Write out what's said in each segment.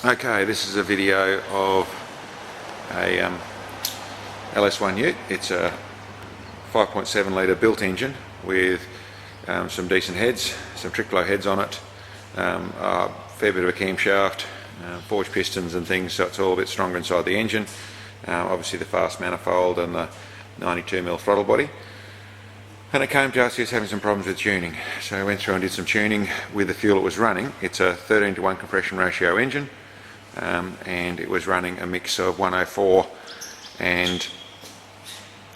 Okay, this is a video of a LS1 Ute. It's a 5.7 litre built engine with some decent heads, some Triclo heads on it, a fair bit of a camshaft, forged pistons and things, so it's all a bit stronger inside the engine. Obviously the fast manifold and the 92mm throttle body. And it came to us, it's having some problems with tuning. So I went through and did some tuning with the fuel it was running. It's a 13:1 compression ratio engine, and it was running a mix of 104 and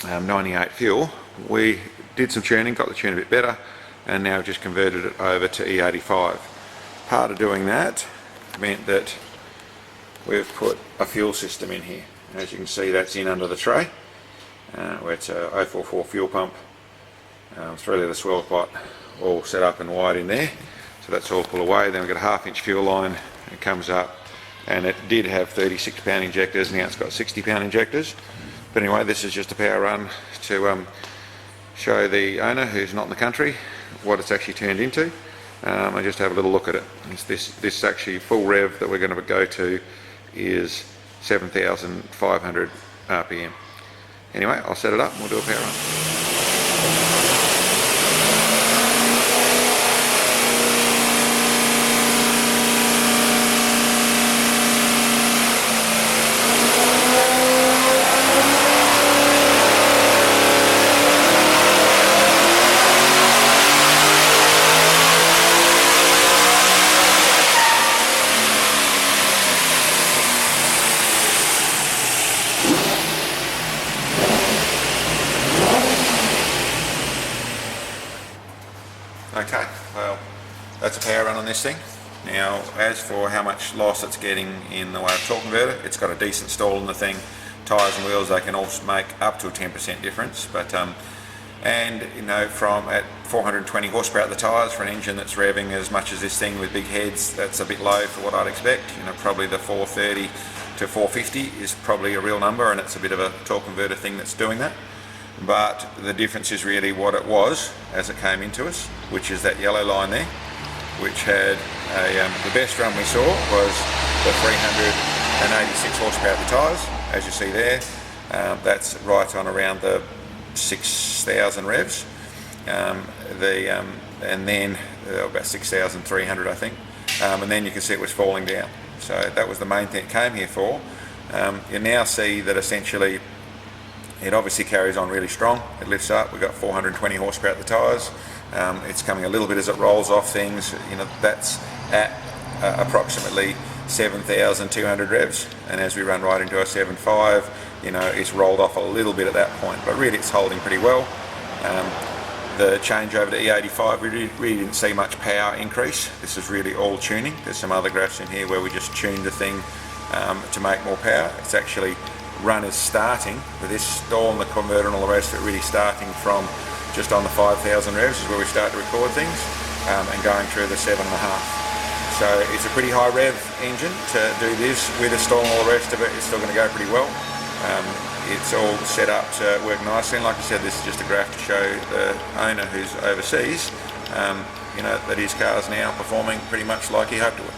98 fuel. We did some tuning, got the tune a bit better, and now just converted it over to E85. Part of doing that meant that we've put a fuel system in here. As you can see, that's in under the tray, where it's a 044 fuel pump. 3 litre swell pot all set up and wired in there, so that's all pulled away. Then we've got a 1/2 inch fuel line. It comes up, and it did have 36 pound injectors, and now it's got 60 pound injectors. But anyway, this is just a power run to show the owner, who's not in the country, what it's actually turned into, and just have a little look at it. This actually full rev that we're going to go to is 7,500 RPM. Anyway, I'll set it up and we'll do a power run. Okay, well, that's a power run on this thing. Now, as for how much loss it's getting in the way of torque converter, it's got a decent stall in the thing. Tyres and wheels, they can also make up to a 10% difference, but and you know, from at 420 horsepower at the tyres for an engine that's revving as much as this thing with big heads, that's a bit low for what I'd expect. You know, probably the 430 to 450 is probably a real number, and it's a bit of a torque converter thing that's doing that. But the difference is really what it was as it came into us, which is that yellow line there, which had the best run we saw was the 386 horsepower at the tyres, as you see there. That's right on around the 6,000 revs, and then about 6,300 I think, and then you can see it was falling down. So that was the main thing it came here for. You now see that essentially it obviously carries on really strong. It lifts up. We've got 420 horsepower at the tyres. It's coming a little bit as it rolls off things. You know, that's at approximately 7,200 revs, and as we run right into our 7.5, you know, it's rolled off a little bit at that point, but really it's holding pretty well. The change over to E85, we really didn't see much power increase. This is really all tuning. There's some other graphs in here where we just tuned the thing to make more power. It's actually run is starting with this stall and the converter and all the rest of it, really starting from just on the 5,000 revs is where we start to record things, and going through the 7.5. So it's a pretty high rev engine to do this with a stall and all the rest of it. It's still going to go pretty well. It's all set up to work nicely, and like I said, this is just a graph to show the owner who's overseas, you know, that his car's now performing pretty much like he hoped it would.